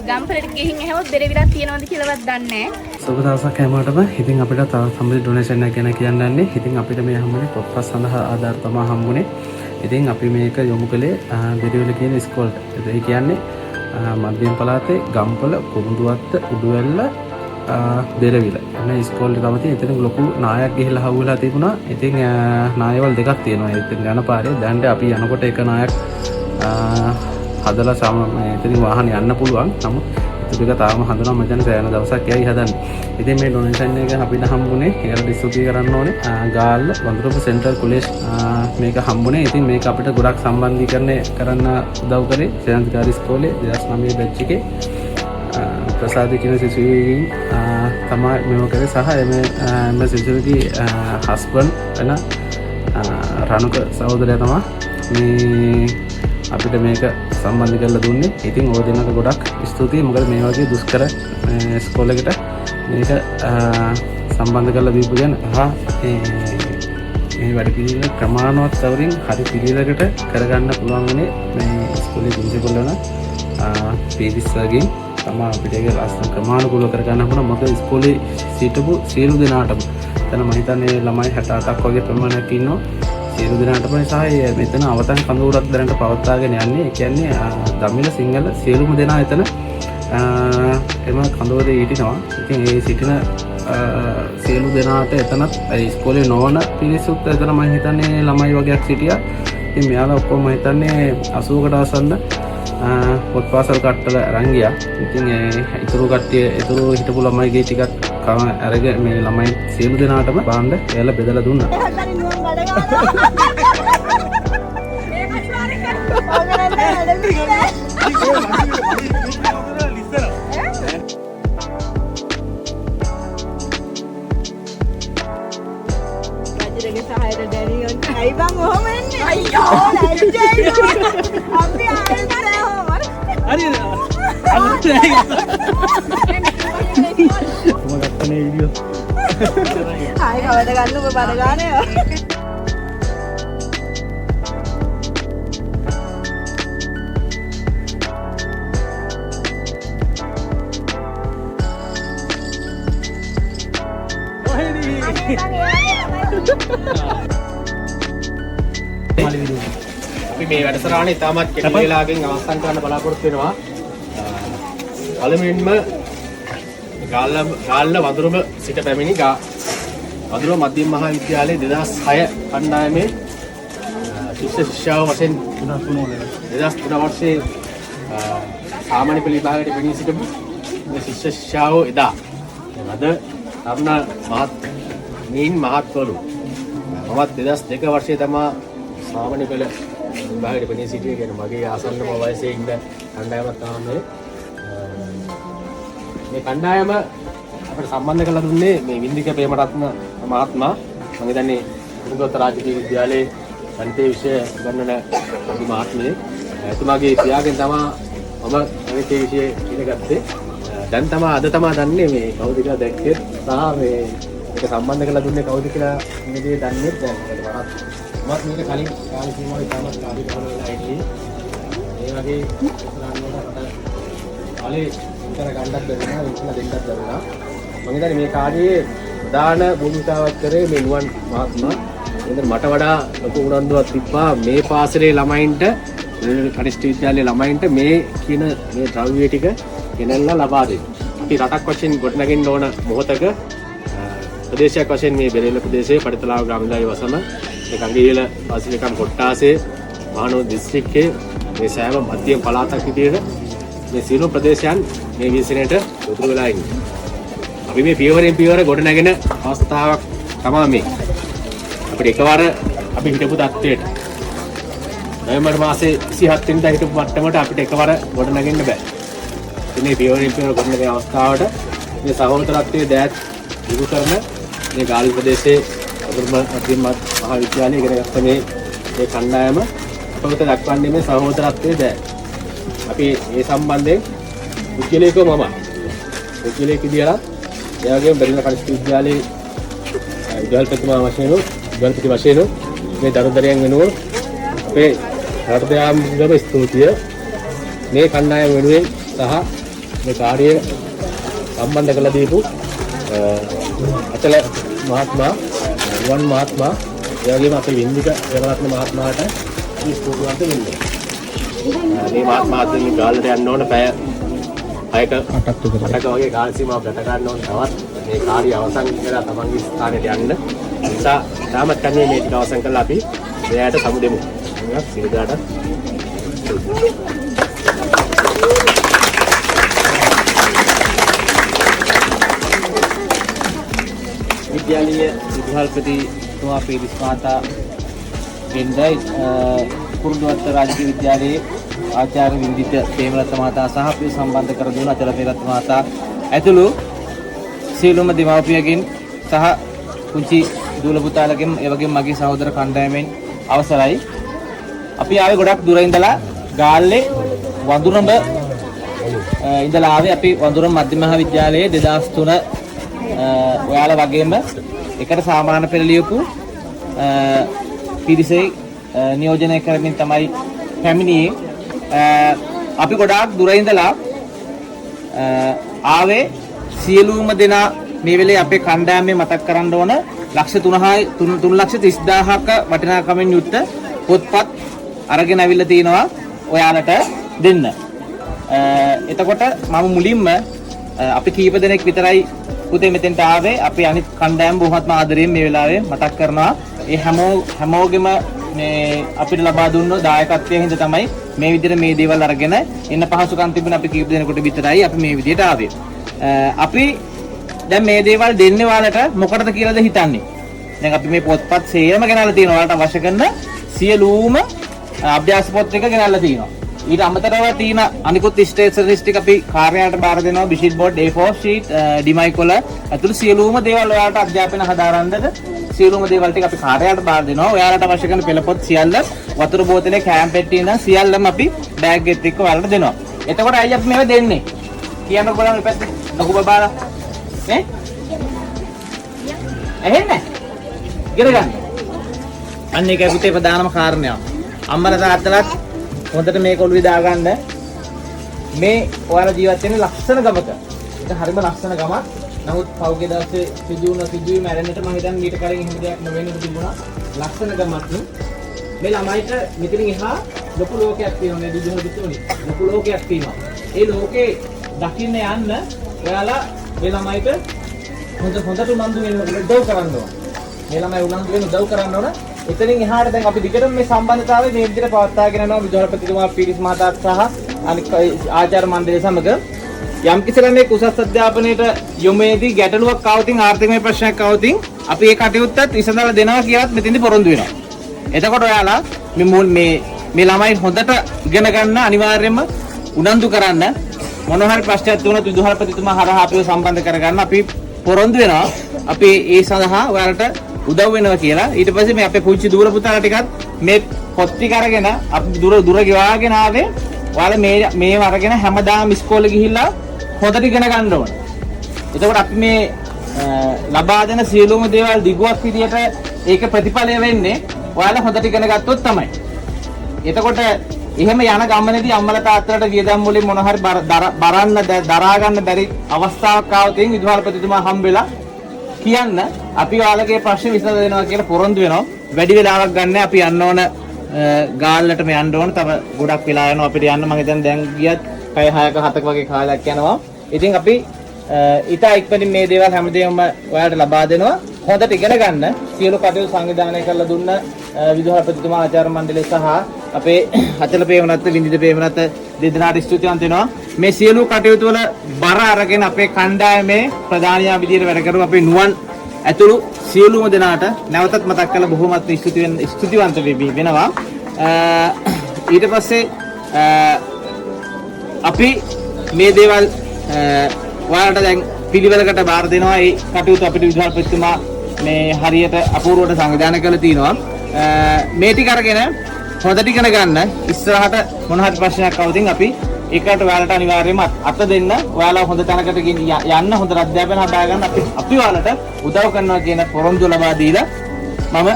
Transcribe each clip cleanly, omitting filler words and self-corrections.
ගම්පලට ගිහින් එහෙම බෙරවිලක් තියනවද කියලාවත් දන්නේ නැහැ. සුබ දවසක් හැමෝටම. ඉතින් අපිට තව සම්බන්ධ ඩොනේෂන් එක ගැන කියන්න යන්නේ. ඉතින් අපිට මේ හම්බුනේ පොත්පත් සඳහා ආධාර තමයි හම්බුනේ. ඉතින් අපි මේක යොමු කළේ බෙරවිල කියන ඉස්කෝලේට. ඒ කියන්නේ මධ්‍යම පළාතේ ගම්පල කුරුඳුවත්ත උඩුවැල්ල බෙරවිල. මේ ඉස්කෝලේ තමයි තියෙන්නේ. එතන ලොකු නායක් ගිහිල්ලා හවුලා තිබුණා. ඉතින් නායවල් දෙකක් තියෙනවා. ඉතින් යන පාරේ දැන් අපි යනකොට එක නායක් හදලා එතනින් වාහන යන්න පුළුවන්. නමුත් ඒක තාම හඳුනා මචං සෑහෙන දවසක් යයි හදන්නේ. ඉතින් මේ ඩොනේෂන් එක අපිට හම්බුනේ ඒකට ස්තුති කරන්න ඕනේ. ගාල්ල වඳුරුප සෙන්ටර් කොලෙජ් මේක හම්බුනේ. ඉතින් මේක අපිට ගොඩක් සම්බන්ධීකරණය කරන්න උදව් කරේ සේනාධිකාරී ඉස්කෝලේ 2009 බැච් එකේ ප්‍රසාද කියන සිසුවෙකින් තමයි මේව කරේ සහ එම සිසුවගේ හස්බන්ඩ් එන රණුක සහෝදරයා තමයි මේ අපිට මේක සම්බන්ධ කරලා දුන්නේ. ඉතින් ඕක දෙන්නට ගොඩක් ස්තුතියි. මොකද මේ වගේ දුෂ්කර ස්කෝලයකට මේක සම්බන්ධ කරලා දීපු ගැන මේ වැඩ පිළිවෙල ප්‍රමාණවත් තවරින් හරි පිළිවෙලකට කරගන්න පුළුවන් වුණේ මේ ස්කෝලේ ප්‍රින්සිපල් වන පීරිස්සගෙන් තමයි අපිට ඒක ලස්සන ක්‍රමානුකූලව කරගන්න පුළුවන්. මොකද ස්කෝලේ සිටපු සියලු දෙනාටම එතන මම හිතන්නේ ළමයි 68ක් වගේ ප්‍රමාණයක් ඉන්නවා. සියලු දෙනාටම සහ මෙතන අවතන් කඳවුරක් දැනට පවත්වාගෙන යන්නේ. ඒ කියන්නේ දමිළ සිංහල සියලුම දෙනා එතන එම කඳවුරේ හිටිනවා. ඉතින් ඒ සිටින සියලු දෙනාට එතනත් ඉස්කෝලේ නොවන පිරිසුත් එතන මම හිතන්නේ ළමයි වගේක් සිටියා. ඉතින් මෙයාලා ඔක්කොම මම හිතන්නේ 80කට ආසන්න පොත්පාසල් කට්ටල අරන් ගියා. ඉතින් ඉතුරු කට්ටිය ඉතුරු හිටපු ළමයිගේ ටිකක් අරගෙන මේ ළමයි සියලු දෙනාටම බාණ්ඩ එයාලා බෙදලා දුන්නා. Hai kalau ada kan lu pada gane ya. අපි මේ වැඩසටහනේ ඉතාමත් කෙටි වේලාවකින් අවසන් කරන්න බලාපොරොත්තු වෙනවා. පළමුවෙන්ම ගාල්ල වඳුරුම සිට පැමිණි වඳුරුම මධ්‍යම මහා විද්‍යාලයේ 2006 කණ්ඩායමේ ශිෂ්‍ය ශිෂ්‍යාව වශයෙන් 2003 වර්ෂයේ සාමාන්‍ය පෙළ විභාගයට පැමිණ සිටපු මේ ශිෂ්‍ය ශිෂ්‍යාව එදා අද තරුණ මහත්වරු මමත් 2002 වර්ෂයේ තමයි සාමාන්‍ය පෙළ විභාගයට පැමිණ සිටියේ. කියන මගේ ආසන්නම වයසේ ඉන්න කණ්ඩායමක් තමයි මේ කණ්ඩායම අපිට සම්බන්ධ කරලා දුන්නේ මේ වින්දික ප්‍රේමරත්න මහත්මයා. මම හිතන්නේ කුරුඳුවත්ත රාජකීය විද්‍යාලයේ ගණිත විෂය උගන්වන මහත්මිය. එතුමාගේ පියාගෙන් තමයි මම ගණිත විෂය ඉගෙන ගත්තේ. දැන් තමයි අද තමයි දන්නේ මේ කවුද කියලා දැක්කේ සහ මේ ඒක සම්බන්ධ කරලා දුන්නේ කවුද කියලා මේ දේ දන්නේ දැන්. මමත් මේක කලින් කාලේ සීමාවෙ තමයි කාර්ය කරලා හිටියේ. ඒ වගේ කාලේ උත්තර ගණ්ඩක් දෙන්නා විශ්ල දෙන්නක් දෙන්නා. මම හිතන්නේ මේ කාර්යයේ ප්‍රධාන භූමිකාවක් කරේ මේ නුවන් මහත්මයා. එතන මට වඩා ලොකු උනන්දුවක් තිබ්බා මේ පාසලේ ළමයින්ට කනිෂ්ඨ විද්‍යාලයේ ළමයින්ට මේ කියන මේ ද්‍රව්‍ය ටික ගෙනල්ලා ලබා දෙන්න. අපි රටක් වශයෙන් ගොඩනගින්න ඕන මොහොතක ප්‍රදේශයක් වශයෙන් මේ බෙරේල ප්‍රදේශයේ පඩිතලාව ග්‍රාමීය වසම මේ ගංගේවිල වාසිකම් කොට්ටාසේ මහනුවර දිස්ත්‍රික්කයේ මේ සෑම මධ්‍යම පළාතක් විදියට මේ සියලු ප්‍රදේශයන් මේ විශ්සනයට උතුරු වෙලා ඉන්නේ. අපි මේ පියවරෙන් පියවර ගොඩ නැගෙන අවස්ථාවක් තමයි මේ. අපිට එකවර අපි හිටපු තත්ත්වයට නොවැම්බර් මාසේ 27 වෙනිදා හිටපු මට්ටමට අපිට එකවර ගොඩ නැගෙන්න බෑ. ඉතින් මේ පියවරෙන් පියවර ගොඩ නැගෙන අවස්ථාවට මේ සහෝදරත්වයේ දෑත් ඉදු කරන මේ ගාල්ල ප්‍රදේශයේ වඳුරුම මධ්‍යම මහා විද්‍යාලයේ ඉගෙන ගත්ත මේ කණ්ඩායම අපට දක්වන්නේ මේ සහෝදරත්වයේ දෑත්. අපි මේ සම්බන්ධයෙන් පුද්ගලිකව මම පුද්ගලික විදියට ඒ වගේම බෙරළ කනිෂ්ඨ විද්‍යාලයේ විද්‍යාල්පතිතුමා වශයෙන් මේ දරුදරයන් වෙනුවෙන් අපේ රටදයාම්ගම ස්තුතිය මේ කණ්ඩායම වෙනුවෙන් සහ මේ කාර්යය සම්බන්ධ කරලා දීපු අචල මහත්මයා, රුවන් මහත්මයා, ඒ වගේම අපේ වින්දික රත්න මහත්මයාට මේ ස්තුතිවන්ත වෙන්නේ. මේ මහත්මයාත් ගාල්ලට යන්න ඕන පැය 8ක වගේ කාල සීමාවක් ගත ගන්න ඕන. තවත් මේ කාර්යය අවසන් කරලා තමන්ගේ ස්ථානයට යන්න. ඒ නිසා තාමත් කන්නේ මේ ටික අවසන් කරලා අපි එයාට සමු දෙමු. සිරිදාට විද්‍යාලීය විදුහල්පතිතුමා පීරිස් මහතා ගෙන්දයි කුරුණුවත්ත රාජකීය විද්‍යාලයේ ආචාර්ය වින්දිත ප්‍රේමරත්න මහතා සහ අපිව සම්බන්ධ කර දුන අචල ප්‍රේමරත්න මහතා ඇතුළු සියලුම දෙමව්පියගෙන් සහ කුංචි දූල පුතාලගෙන් ඒ වගේම මගේ සහෝදර කණ්ඩායමෙන් අවසරයි. අපි ආවේ ගොඩක් දුර ඉඳලා ගාල්ලේ වඳුරඹ ඉඳලා ආවේ. අපි වඳුරඹ මධ්‍ය මහා විද්‍යාලයේ 2003 ඔයාලා වගේම එකට සාමාන්‍ය පෙළ ලියපු පිරිසේ නියෝජනය කරමින් තමයි පැමිණියේ. අපි ගොඩාක් දුර ඉඳලා ආවේ. සියලුම දෙනා මේ වෙලේ අපේ කණ්ඩායමේ මතක් කරන්න ඕන 3,30,000ක වටිනාකමින් යුක්ත පොත්පත් අරගෙන අවිල්ලා තිනවා ඔයාලට දෙන්න. එතකොට මම මුලින්ම අපි කීප දෙනෙක් විතරයි පුතේ මෙතෙන්ට ආවේ. අපි අනිත් කණ්ඩායම බොහොමත්ම ආදරයෙන් මේ වෙලාවේ මතක් කරනවා. ඒ හැමෝගෙම මේ අපිට ලබා දුන්න දායකත්වයෙන් හින්දා තමයි මේ විදිහට මේ දේවල් අරගෙන ඉන්න පහසුකම් තිබුණ අපි කීප දෙනෙකුට විතරයි අපි මේ විදිහට ආවේ. අපි දැන් මේ දේවල් දෙන්නේ ඔයාලට මොකටද කියලාද හිතන්නේ? දැන් අපි මේ පොත්පත් සේරම ගෙනල්ලා තියෙනවා. ඔයාලට අවශ්‍ය කරන සියලුම අභ්‍යාස පොත් ටික ගෙනල්ලා තියෙනවා. ඊට අමතරව තියෙන අනිකුත් ස්ටේෂනරිස් ටික අපි කාර්යාලයට බාර දෙනවා. බිෂිට් බෝඩ්, A4 ෂීට්, ඩිමයිකොල ඇතුළු සියලුම දේවල් ඔයාලට අධ්‍යාපන හදාරන්නද සියලුම දේවල් ටික අපි කාර්යාලයට බාර දෙනවා. ඔයාලට අවශ්‍ය කරන පෙළපොත් සියල්ල, වතුර බෝතලේ, කෑම් පෙට්ටිය ඉඳන් සියල්ලම අපි බෑග් එකත් එක්ක ඔයාලට දෙනවා. එතකොට අයිය අපි මේව දෙන්නේ. කියන්න බලන්න මේ පැත්තේ. ලොකු බබාලා. නේ? එහෙන්නේ? ඉගෙන ගන්න. අන්න ඒකයි පුතේ ප්‍රධානම කාරණය. අම්මලා තාත්තලාත් හොඳට මේක ඔළුවේ දාගන්න. මේ ඔයාලා ජීවත් වෙන්නේ ලක්ෂණ ගමක. ඒක හරිම ලක්ෂණ ගමක්. නමුත් පෞගේ දවසේ සිදුවීම මැරෙන්නට මම හිතන්නේ ඊට කලින් එහෙම දෙයක් නොවෙන්න තිබුණා. ලක්ෂණ ගමක් මේ ළමයිට මෙතනින් එහා ලොකු ලෝකයක් තියෙනවා නේද? දුදුහුදුතුනේ. ලොකු ලෝකයක් තියෙනවා. ඒ ලෝකේ දකින්න යන්න ඔයාලා මේ ළමයිට හොඳට උනන්දු වෙන්න උදව් කරන්න ඕන. මේ ළමයි උනන්දු වෙන්න උදව් කරන්න ඕන. එතනින් එහාට දැන් අපි දිගටම මේ සම්බන්ධතාවය මේ විදිහට පවත්වාගෙන යනවා විදුහල්පතිතුමා පීරිස් මහතාත් සහ අනිත් ආචාර්ය මණ්ඩලය සමග. යම් කිසි ළමෙක් උසස් අධ්‍යාපනයට යොමුවේදී ගැටලුවක් ආවොතින් ආර්ථිකමය ප්‍රශ්නයක් ආවොතින් අපි ඒ කටයුත්තත් විසඳලා දෙනවා කියලාත් මෙතෙන්දී පොරොන්දු වෙනවා. එතකොට ඔයාලා මේ ළමයි හොඳට ඉගෙන ගන්න අනිවාර්යයෙන්ම උනන්දු කරන්න. මොනවා හරි ප්‍රශ්නයක් තුනත් විදුහල්පතිතුමා හරහා අපිව සම්බන්ධ කරගන්න අපි පොරොන්දු වෙනවා. අපි ඒ සඳහා ඔයාලට උදව් වෙනවා කියලා. ඊට පස්සේ මේ අපේ පුංචි දූල පුතාලා ටිකත් මේ පොත් ටික අරගෙන අපි දුර ගෙවාගෙන ආවේ. ඔයාලා මේව අරගෙන හැමදාම ඉස්කෝලේ ගිහිල්ලා හොඳට ඉගෙන ගන්න ඕන. එතකොට අපි මේ ලබා දෙන සියලුම දේවල් දිගුවක් විදියට ඒක ප්‍රතිඵලය වෙන්නේ ඔයාලා හොඳට ඉගෙන ගත්තොත් තමයි. එතකොට එහෙම යන ගමනේදී අම්මලා තාත්තලාට වියදම් වලින් මොන හරි දරා ගන්න බැරි අවස්ථාවක් ආවොතින් විදුහල්පතිතුමා හම්බෙලා කියන්න අපි ඔයාලගේ ප්‍රශ්න විසඳ දෙනවා කියලා පොරොන්දු වෙනවා. වැඩි වෙලාවක් ගන්න අපි යන්න ඕන ගාල්ලටම යන්න ඕන. තව ගොඩක් වෙලා යනවා අපිට යන්න. මම හිතන්නේ දැන් ගියත් පැය 6ක 7ක වගේ කාලයක් යනවා. ඉතින් අපි ඊට ඉක්මනින් මේ දේවල් හැමදේම ඔයාලට ලබා දෙනවා. හොඳට ඉගෙන ගන්න. සියලු කටයුතු සංවිධානය කරලා දුන්න විදුහල්පතිතුමා ආචාර්ය මණ්ඩලය සහ අපේ අචල ප්‍රේමරත්න වින්දිත ප්‍රේමරත්න දෙදෙනාට ස්තුතිවන්ත වෙනවා. මේ සියලු කටයුතු වල බර අරගෙන අපේ කණ්ඩායමේ ප්‍රධානියා විදියට වැඩ කරු අපේ නුවන් ඇතුළු සියලුම දෙනාට නැවතත් මතක් කරලා බොහොමත් ස්තුතිවන්ත වෙනවා. ඊට පස්සේ අපි මේ දේවල් ඔයාලට දැන් පිළිවෙලකට බාර දෙනවා. ඒ කටයුතු අපිට විදුහල්පතිතුමා මේ හරියට අපූර්වට සංවිධානය කරලා තිනවා. මේ ටික අරගෙන හොඳට ඉගෙන ගන්න. ඉස්සරහට මොන හරි ප්‍රශ්නයක් આવුතින් අපි ඒකට ඔයාලට අනිවාර්යයෙන්ම අත දෙන්න. ඔයාලා හොඳ තැනකට යන්න, හොඳ අධ්‍යාපනය හදා ගන්න අපි ඔයාලට උදව් කරනවා කියන පොරොන්දු ලබා දීලා මම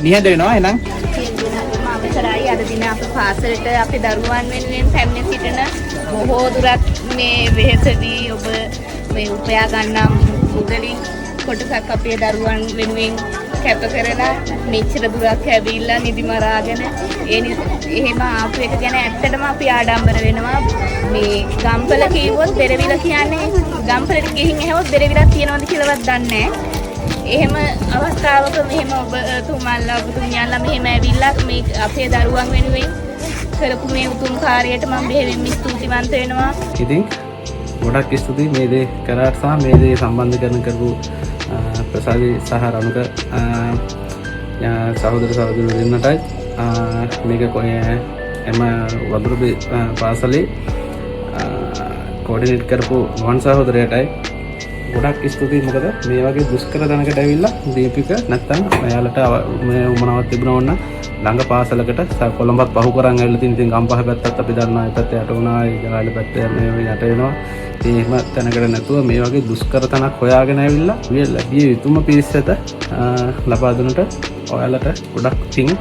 නිහඬ වෙනවා. එහෙනම් අවසරයි අද දින අපේ පාසලට අපේ දරුවන් වෙනුවෙන් පැමිණ සිටින බොහෝ දුරක් මේ වෙහෙසදී ඔබ මේ උපයා ගන්නා මුදලින් කොටසක් අපේ දරුවන් වෙනුවෙන් කැප කරලා මෙච්චර දුරක් ඇවිල්ලා නිදි මරාගෙන එහෙම ආපු එක ගැන ඇත්තටම අපි ආඩම්බර වෙනවා. මේ ගම්පල කිව්වොත් බෙරවිල කියන්නේ ගම්පලට ගිහින් ඇහුවොත් බෙරවිලක් තියෙනවද කියලාවත් දන්නේ නැහැ. එහෙම අවස්ථාවක මෙහෙම ඔබතුමාලා ඔබතුමියන්ලා මෙහෙම ඇවිල්ලා මේ අපේ දරුවන් වෙනුවෙන් කරපු මේ උතුම් කාර්යයට මම බෙහෙවින්ම ස්තුතිවන්ත වෙනවා. ඉතින් ගොඩක් ස්තුතියි මේ දේ කරාට සහ මේ දේ සම්බන්ධ කරපු ප්‍රසාදි සහ රණුක සහෝදර සහෝදරයෝ දෙන්නටයි මේක කොහේ එම වදුරුබේ පාසලේ කෝඩිනේට් කරපු නුවන් සහෝදරයටයි ගොඩක් ස්තුතියි. මොකද මේ වගේ දුෂ්කර තැනකට ඇවිල්ලා දීපික නැත්තම් එයාලට මේ උමනාවක් තිබුණා වුණා ළඟ පාසලකට කොළඹත් පහු කරන් ඇවිල්ලා ඉතින් ගම්පහ පැත්තත් අපි දන්නා ඒ පැත්ත යට වුණා ඒ ජාල පැත්ත මේ යට වෙනවා. ඉතින් එහෙම තැනකට නැතුව මේ වගේ දුෂ්කර තැනක් හොයාගෙන ඇවිල්ලා ලැබිය යුතුම පිරිසට ලබා දුන්නට ඔයාලට ගොඩක් පිං.